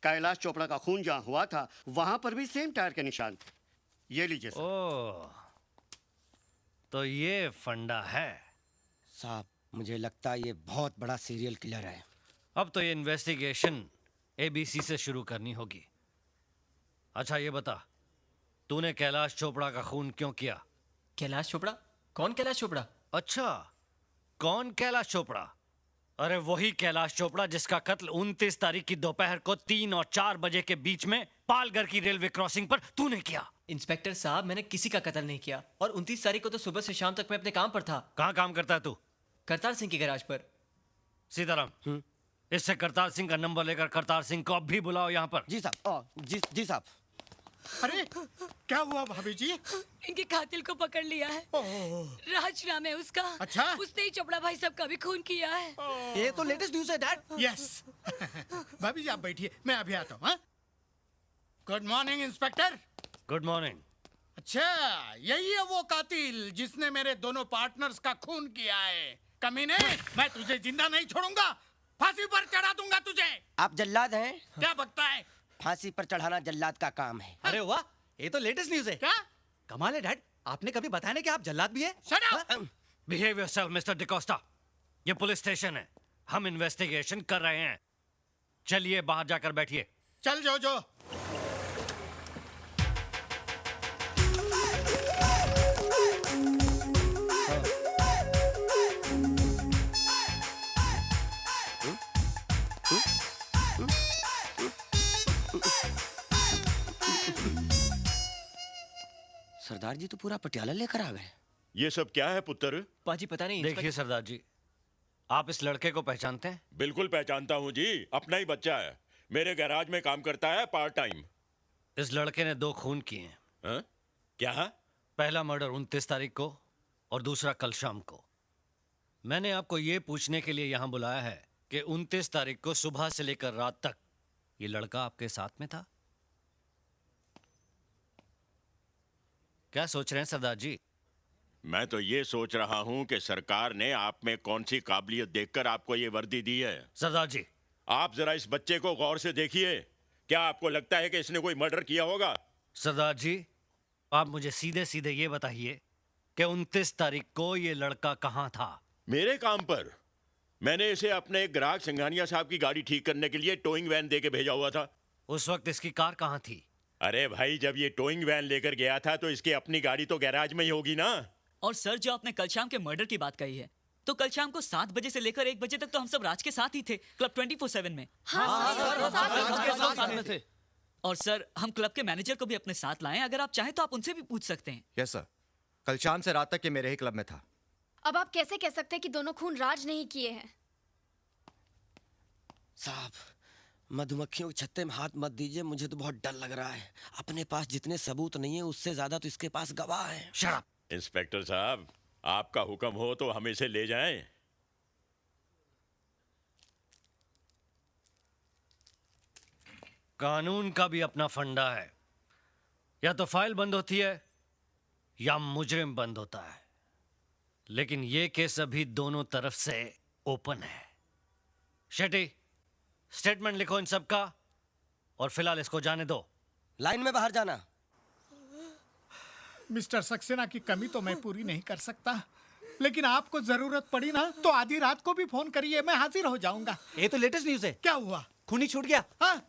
कैलाश चोपड़ा का खून जहाँ हुआ था वहां पर भी सेम टायर के निशान थे। ये लीजिए सर। ओह, तो ये फंडा है। साहब मुझे लगता है ये बहुत बड़ा सीरियल किलर है। अब तो ये इन्वेस्टिगेशन एबीसी से शुरू करनी होगी। अच्छा ये बता, तूने कैलाश चोपड़ा का खून क्यों किया? कैलाश चोपड़ा? कौन कैलाश चोपड़ा? अच्छा, कौन कैलाश चोपड़ा? अरे वही कैलाश चोपड़ा जिसका कत्ल 29 तारीख की दोपहर को 3 और 4 बजे के बीच में पालघर की रेलवे क्रॉसिंग पर तूने किया। इंस्पेक्टर साहब, मैंने किसी का कत्ल नहीं किया और 29 तारीख को तो सुबह से शाम तक मैं अपने काम पर था। कहाँ काम करता है तू? करतार सिंह के गैराज पर। सीताराम, इससे करतार सिंह का नंबर लेकर करतार सिंह को अब भी बुलाओ यहाँ पर। जी साहब। जी साहब। अरे क्या हुआ भाभी जी? इनके कातिल को पकड़ लिया है। राज नाम है उसका। अच्छा? उसने ही चोपड़ा भाई साहब का भी खून किया है। ये तो लेटेस्ट न्यूज़ है डैड। यस। भाभी जी आप बैठिए, मैं अभी आता हूँ। Good morning inspector. Good morning. अच्छा, यही है वो कातिल जिसने मेरे दोनों पार्टनर्स का खून किया है। कमीने, मैं तुझे जिंदा नहीं छोड़ूंगा, फांसी पर चढ़ा दूंगा तुझे। आप जल्लाद हैं? क्या बकता है? फांसी पर चढ़ाना जल्लाद का काम है। अरे वाह, ये तो लेटेस्ट न्यूज़ है। क्या? कमाल है डैड, आपने कभी बताया नहीं कि आप जल्लाद भी है? Shut up! Behave yourself mister D'Costa. ये पुलिस स्टेशन है, हम इन्वेस्टिगेशन कर रहे हैं। चलिए बाहर जाकर बैठिए। चल जो। सरदार जी तो पूरा पटियाला लेकर आ गए। ये सब क्या है पुत्र? पाजी पता नहीं। देखिए सरदार जी, आप इस लड़के को पहचानते हैं? बिल्कुल पहचानता हूँ जी, अपना ही बच्चा है। मेरे गैराज में काम करता है पार्ट टाइम। इस लड़के ने 2 खून किए हैं। हाँ? क्या? पहला मर्डर 29 तारीख को और दूसरा कल शाम को। मैंने आपको ये पूछने के लिए यहाँ बुलाया है कि 29 तारीख को सुबह से लेकर रात तक ये लड़का आपके साथ में था। क्या सोच रहे हैं सरदार जी? मैं तो ये सोच रहा हूँ कि सरकार ने आप में कौन सी काबिलियत देखकर आपको ये वर्दी दी है। सरदार जी, आप जरा इस बच्चे को गौर से देखिए। क्या आपको लगता है कि इसने कोई मर्डर किया होगा? सरदार जी, आप मुझे सीधे सीधे ये बताइए कि 29 तारीख को ये लड़का कहाँ था? मेरे काम पर। मैंने इसे अपने एक ग्राहक सिंघानिया साहब की गाड़ी ठीक करने के लिए टोइंग वैन दे के भेजा हुआ था। उस वक्त इसकी कार कहाँ थी? अरे भाई, जब ये टोइंग वैन लेकर गया था तो इसकी अपनी गाड़ी तो गैराज में ही होगी ना। और सर, जो आपने कल शाम के मर्डर की बात कही है, तो कल शाम को 7 बजे से लेकर 1 बजे तक तो हम सब राज के साथ ही थे, क्लब 24/7 में। साथ में थे। और सर, हम क्लब के मैनेजर को भी अपने साथ लाएं, अगर आप चाहें तो आप उनसे भी पूछ सकते हैं। यस सर, कल शाम से रात तक ये मेरे ही क्लब में था। अब आप कैसे कह सकते हैं कि दोनों खून राज नहीं किए हैं? साहब, मधुमक्खियों के छत्ते में हाथ मत दीजिए, मुझे तो बहुत डर लग रहा है। अपने पास जितने सबूत नहीं है उससे ज्यादा तो इसके पास गवाह है। Shut up. इंस्पेक्टर साहब, आपका हुक्म हो तो हम इसे ले जाएं। कानून का भी अपना फंडा है, या तो फाइल बंद होती है या मुजरिम बंद होता है। लेकिन ये केस अभी दोनों तरफ से ओपन है। शेट्टी, स्टेटमेंट लिखो इन सब का और फिलहाल इसको जाने दो। लाइन में बाहर जाना। मिस्टर सक्सेना की कमी तो मैं पूरी नहीं कर सकता, लेकिन आपको जरूरत पड़ी ना तो आधी रात को भी फोन करिए, मैं हाजिर हो जाऊंगा। ये तो लेटेस्ट न्यूज़ है। क्या हुआ? खूनी छूट गया। हाँ?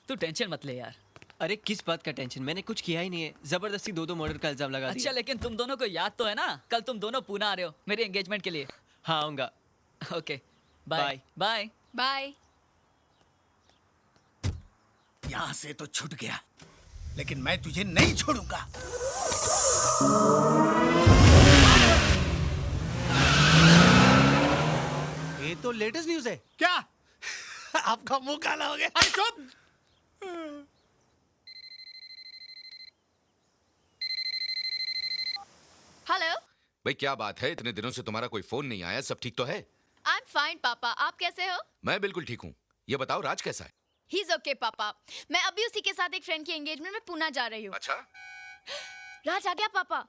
तू टेंशन मत ले यार। अरे किस बात का टेंशन, मैंने कुछ किया ही नहीं है। जबरदस्ती 2 मर्डर का इल्जाम लगा दिया। अच्छा, लेकिन तुम दोनों को याद तो है ना, कल तुम दोनों पूना आ रहे हो मेरे एंगेजमेंट के लिए। हाँ आऊंगा। Okay, bye bye bye. यहाँ से तो छूट गया, लेकिन मैं तुझे नहीं छोड़ूंगा। ये तो लेटेस्ट न्यूज़ है। क्या? आपका मुंह काला हो गया। अरे चुप। हेलो। भाई क्या बात है, इतने दिनों से तुम्हारा कोई फोन नहीं आया, सब ठीक तो है? आई एम फाइन पापा, आप कैसे हो? मैं बिल्कुल ठीक हूँ। ये बताओ राज कैसा है? ही इज ओके पापा। मैं अभी उसी के साथ एक फ्रेंड की एंगेजमेंट में पुणे जा रही हूँ। अच्छा, राज आ गया पापा।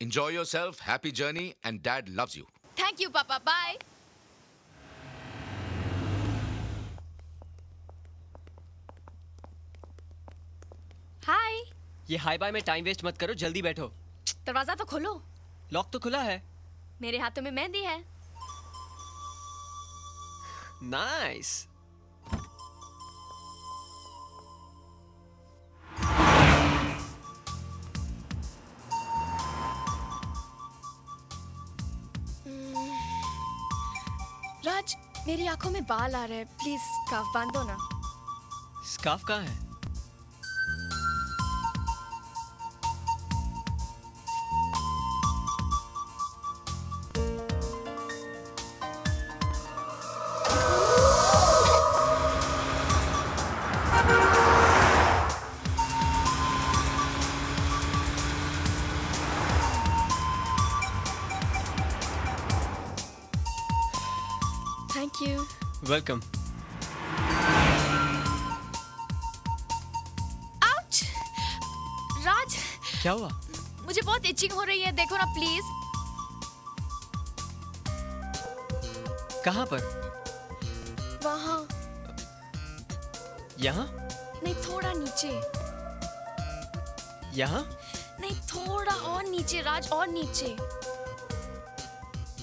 Enjoy yourself, happy journey and dad loves you. Thank you पापा, बाय। ये हाई बाय में टाइम वेस्ट मत करो, जल्दी बैठो। दरवाजा तो खोलो। लॉक तो खुला है। मेरे हाथों में मेहंदी है। नाइस। राज, मेरी आंखों में बाल आ रहे हैं, प्लीज स्कार्फ बांध दो ना। स्कार्फ कहाँ है? Thank you. वेलकम। आउच! राज, क्या हुआ? मुझे बहुत इचिंग हो रही है, देखो ना प्लीज। कहाँ पर? वहाँ। यहाँ? नहीं, थोड़ा नीचे। यहाँ? नहीं, थोड़ा और नीचे राज, और नीचे।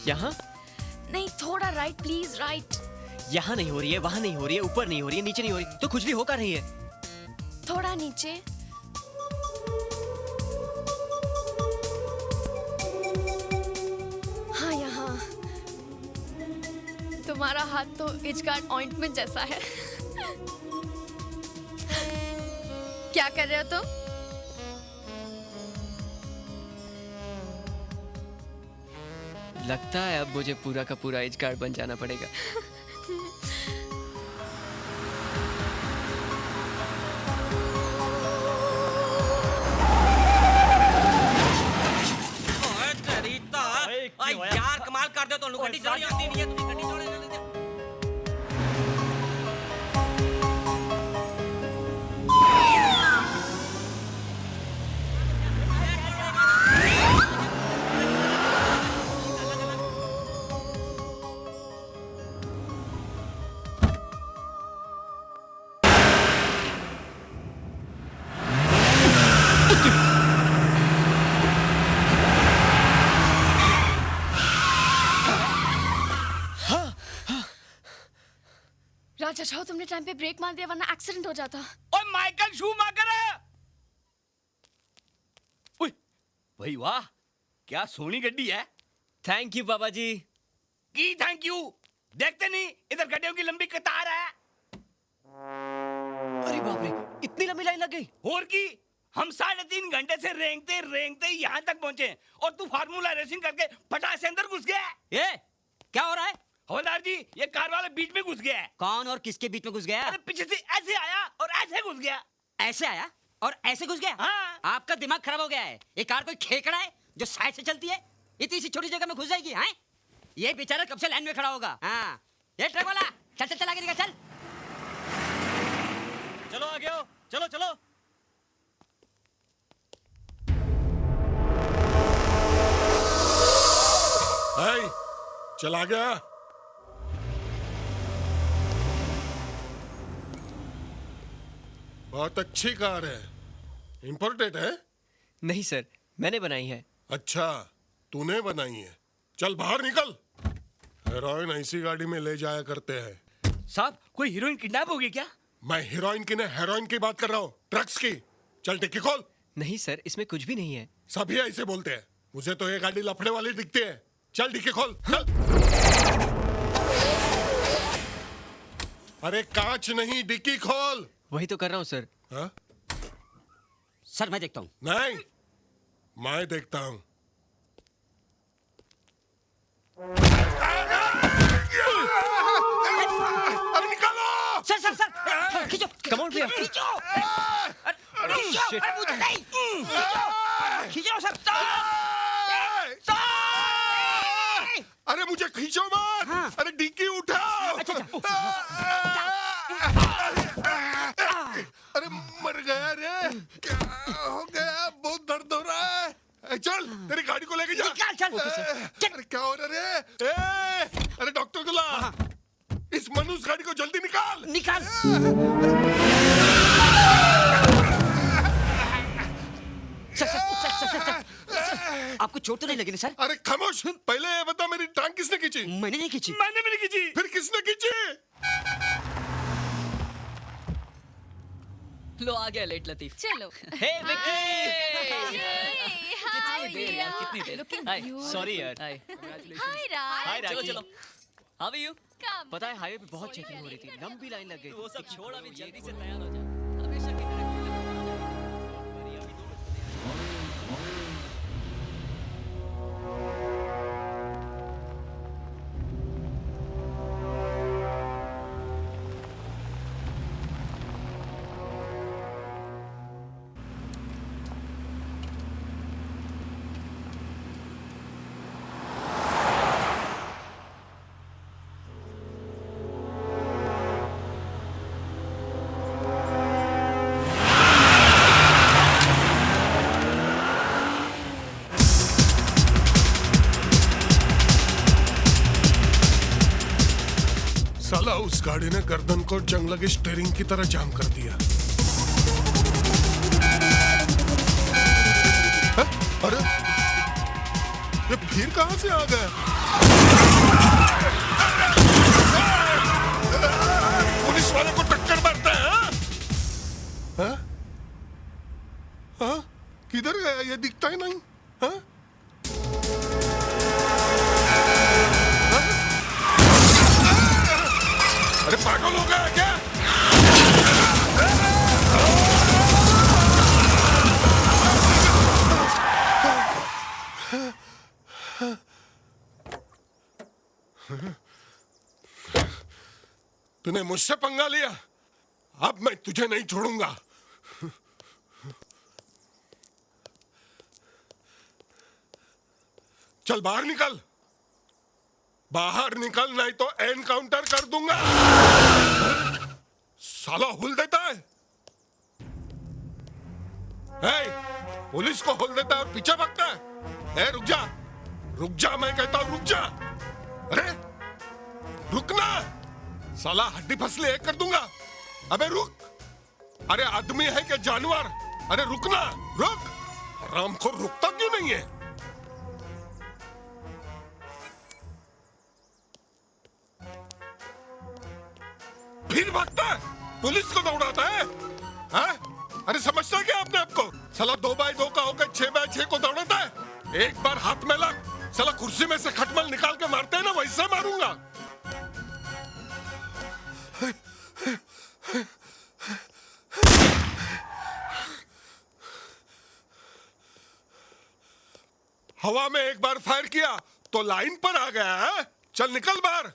यहाँ? नहीं, थोड़ा राइट प्लीज, राइट। यहाँ नहीं हो रही है, वहाँ नहीं हो रही है, ऊपर नहीं हो रही है, नीचे नहीं हो रही, तो खुजली हो का रही है? थोड़ा नीचे। हाँ, यहाँ। तुम्हारा हाथ तो इचगार्ड ऑइंटमेंट जैसा है। क्या कर रहे हो तुम? लगता है अब मुझे पूरा का पूरा एज गार्ड बन जाना पड़ेगा। यार कमाल कर दो, तो गड्डी चलानी आती नहीं है, तुझे गड्डी चलाने नहीं आती। राज, अच्छा हो तुमने टाइम पे ब्रेक मार दिया, वरना एक्सीडेंट हो जाता। ओए माइकल शूमाकर! ओए, भाई वाह, क्या सोनी गड्डी है। थैंक यू बाबा जी। की थैंक यू? देखते नहीं इधर गड्डियों की लंबी कतार है। अरे बाप रे, इतनी लंबी लाइन लग गई। और की, हम 3.5 घंटे से रेंगते रेंगते यहाँ तक पहुंचे, और तू फार्मूला रेसिंग करके फटाक से अंदर घुस गया। ए, क्या हो रहा है? हवलदार जी, ये कार वाला बीच में घुस गया है। कौन और किसके बीच में घुस गया? अरे पीछे से ऐसे आया और ऐसे घुस गया। ऐसे आया और ऐसे घुस गया? हाँ। आपका दिमाग खराब हो गया है। ये कार कोई खेकड़ा है जो साइड से चलती है? इतनी सी छोटी जगह में घुस जाएगी? हैं? ये बेचारा कब से लाइन में खड़ा होगा। हाँ, ये ट्रक वाला चल चल चल आगे निकल, चल। चलो आगे आओ, चलो चलो। चला गया। बहुत अच्छी कार है। इंपोर्टेड है? नहीं सर, मैंने बनाई है। अच्छा, तूने बनाई है। चल बाहर निकल। हेरोइन ऐसी गाड़ी में ले जाया करते हैं। साहब, कोई हीरोइन किडनैप हो गई क्या? मैं हीरोइन की नहीं, हेरोइन की बात कर रहा हूँ, ड्रग्स की। चल डिक्की खोल। नहीं सर, इसमें कुछ भी नहीं है। सभी ऐसे बोलते हैं। मुझे तो ये गाड़ी लफड़े वाली दिखती है। चल डिक्की खोल, चल। अरे कांच नहीं, डिक्की खोल। वही तो कर रहा हूँ सर। हाँ? सर मैं देखता हूँ। नहीं, मैं देखता हूँ। अरे निकालो! सर सर सर, खींचो। कम ऑन भैया। खींचो। अरे मुझे नहीं। खींचो सर। अरे मुझे खींचो मत। हाँ। अरे डिक्की उठाओ। अच्छा। अरे मर गया रे। क्या हो गया? बहुत दर्द हो रहा है। चल तेरी गाड़ी को लेके जा। निकाल, चल। अरे क्या हो रहा है रे? अरे डॉक्टर को ला। इस मनुष्य गाड़ी को जल्दी निकाल। चोट तो नहीं लगी ना सर? अरे खामोश, पहले ये बता मेरी टांग किसने खींची? मैंने नहीं खींची। मैंने भी नहीं खींची। फिर किसने खींची? लो आ गया लेट लतीफ। चलो। हे विक्की। हाय कितनी देर यार, कितनी देर। हाय सॉरी यार। हाय। हाय राज। हाय चलो चलो। How are you? पता है हाईवे पे बहुत चेकिंग हो रही थी, लंबी लाइन लग गई। वो सब छोड़, अभी जल्दी से तैयार हो जा। हमेशा की तरह साला उस गाड़ी ने गर्दन को जंग लगे स्टीयरिंग की तरह जाम कर दिया। है? अरे ये फिर कहां से आ गया? पुलिस वाले को टक्कर मारता है? हाँ? हाँ? किधर गया? ये दिखता ही नहीं। हाँ? अरे पागल हो गया क्या? तूने मुझसे पंगा लिया, अब मैं तुझे नहीं छोड़ूंगा। चल बाहर निकल, बाहर निकल, नहीं तो एनकाउंटर कर दूंगा। साला हुल देता है। पुलिस को हुल देता है और पीछे भागता है। रुक जा, रुक जा, मैं कहता हूं रुक जा। अरे रुकना, साला हड्डी फसले एक कर दूंगा। अबे रुक, अरे आदमी है क्या जानवर? अरे रुकना, रुक। राम को रुकता क्यों नहीं है? फिर भागता है, पुलिस को दौड़ाता है। हाँ? अरे समझता क्या आपने आपको? साला 2x2 का होकर 6x6 को दौड़ाता है। एक बार हाथ में लग, साला कुर्सी में से खटमल निकाल के मारते हैं ना, वैसे मारूंगा। हवा में एक बार फायर किया तो लाइन पर आ गया है। चल निकल बाहर।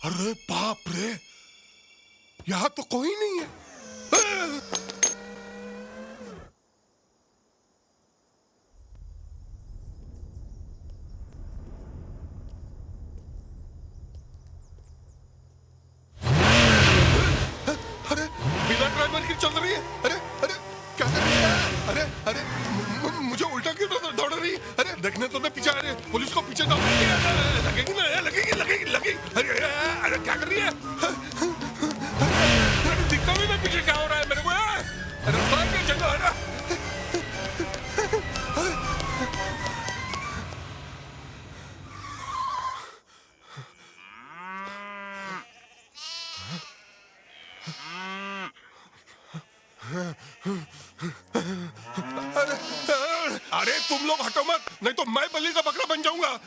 अरे बाप रे, यहां तो कोई नहीं है। अरे बिना ड्राइवर की चल रही है। अरे अरे क्या कर रही है? अरे अरे मुझे उल्टा क्यों दौड़ रही है? अरे देखने तो मैं पीछे आ रही है, पुलिस को पीछे दौड़ रही है। लगेगी ना, लगेगी लगेगी लगेगी। अरे अरे क्या कर रही है? अरे दिखता भी नहीं पीछे क्या हो रहा है मेरे को। रास्ता क्या जगह है ना? अरे तुम लोग हटो मत, नहीं तो मैं बलि का बकरा बन जाऊंगा।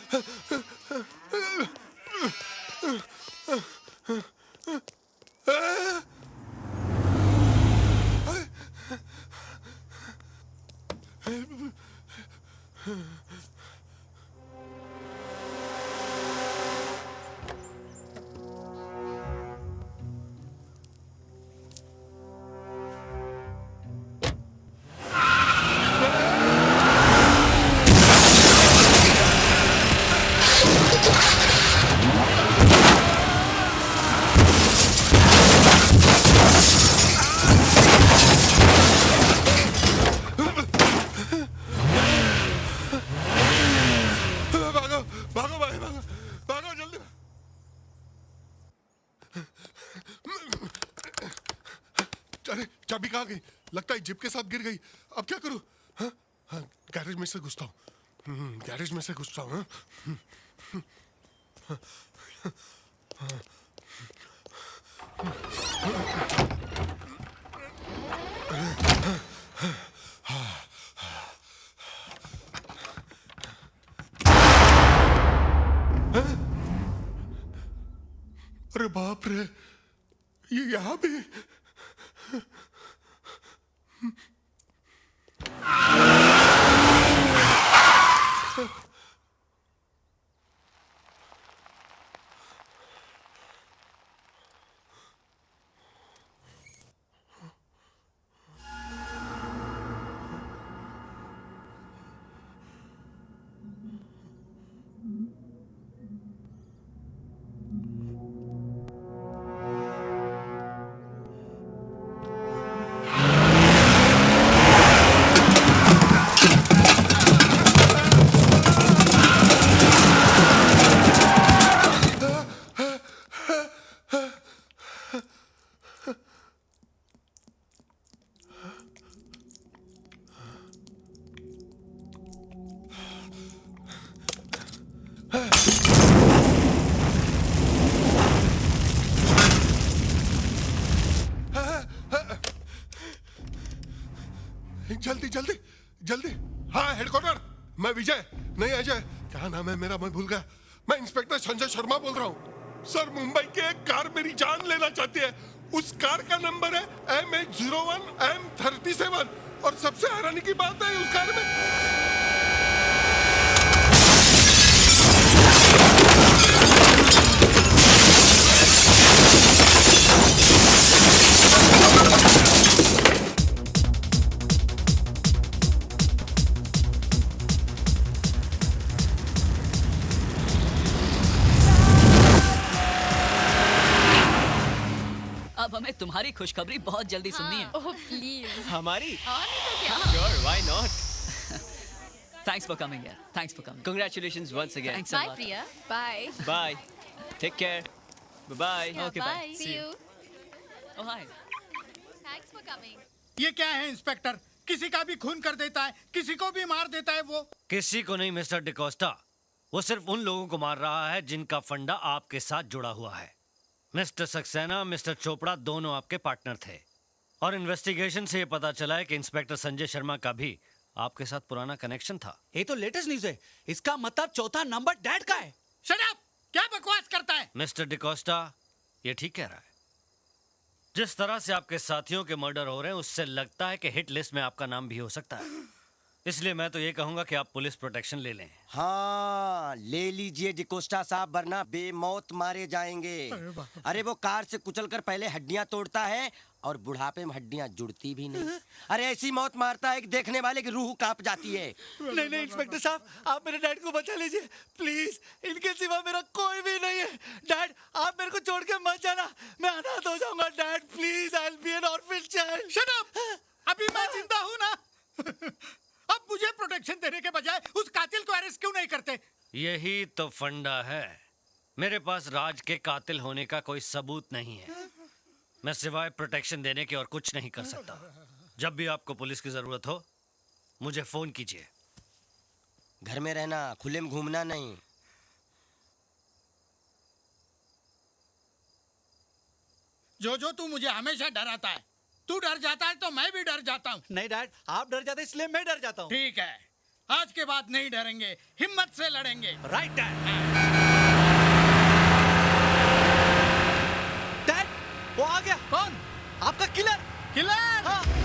चाबी कहाँ गई? लगता है जिप के साथ गिर गई। अब क्या करूं? हाँ हाँ, गैरेज में से घुसता हूँ। गैरेज में से घुसता हूँ। अरे बाप रे, ये यहाँ भी। जल्दी जल्दी जल्दी। हाँ, हेडक्वार्टर। मैं विजय, नहीं अजय। क्या नाम है मेरा, मैं भूल गया। मैं इंस्पेक्टर संजय शर्मा बोल रहा हूँ। सर, मुंबई की एक कार मेरी जान लेना चाहती है। उस कार का नंबर है MH01 M37 और सबसे हैरानी की बात है उस कार में अब हमें तुम्हारी खुशखबरी बहुत जल्दी सुननी है। Oh please. हमारी? और नहीं तो क्या? Sure, why not? Thanks for coming यार। Thanks for coming। Congratulations once again. Thanks a Bye lot। Priya. Bye। Bye. Take care. Bye-bye. Yeah, Okay, bye। See you। Oh hi। Thanks for coming। ये क्या है inspector? किसी का भी खून कर देता है, किसी को भी मार देता है वो। किसी को नहीं मिस्टर डिकोस्टा, वो सिर्फ उन लोगों को मार रहा है जिनका फंडा आपके साथ जुड़ा हुआ है। मिस्टर सक्सेना, मिस्टर चोपड़ा दोनों आपके पार्टनर थे और इन्वेस्टिगेशन से ये पता चला है कि इंस्पेक्टर संजय शर्मा का भी आपके साथ पुराना कनेक्शन था। ये तो लेटेस्ट न्यूज है। इसका मतलब चौथा नंबर डैड का है। Shut up! क्या बकवास करता है? मिस्टर डिकोस्टा, ये ठीक कह रहा है। जिस तरह से आपके साथियों के मर्डर हो रहे हैं उससे लगता है कि हिट लिस्ट में आपका नाम भी हो सकता है। इसलिए मैं तो ये कहूंगा कि आप पुलिस प्रोटेक्शन ले लें। हाँ, ले लीजिए डिकोस्टा साहब, वरना बेमौत मारे जाएंगे। अरे वो कार से कुचलकर पहले हड्डियां तोड़ता है और बुढ़ापे में हड्डियां जुड़ती भी नहीं। अरे ऐसी मौत मारता है कि देखने वाले की रूह कांप जाती है। नहीं नहीं इंस्पेक्टर साहब, आप मेरे डैड को बचा लीजिए प्लीज। इनके सिवा मेरा कोई भी नहीं है। डैड, आप मेरे को छोड़ के मत जाना, मैं अनाथ हो जाऊंगा। Dad please, I will be N orphan child. Shut up! अभी मैं जिंदा हूँ ना। अब मुझे प्रोटेक्शन देने के बजाय उस कातिल को अरेस्ट क्यों नहीं करते? यही तो फंडा है। मेरे पास राज के कातिल होने का कोई सबूत नहीं है। मैं सिवाय प्रोटेक्शन देने के और कुछ नहीं कर सकता। जब भी आपको पुलिस की जरूरत हो मुझे फोन कीजिए। घर में रहना, खुले में घूमना नहीं। जो तू मुझे हमेशा डराता है। तू डर जाता है तो मैं भी डर जाता हूँ। नहीं डैड, आप डर जाते इसलिए मैं डर जाता हूँ। ठीक है, आज के बाद नहीं डरेंगे, हिम्मत से लड़ेंगे। Right dad. डैड, वो आ गया। कौन? आपका किलर। किलर? हाँ।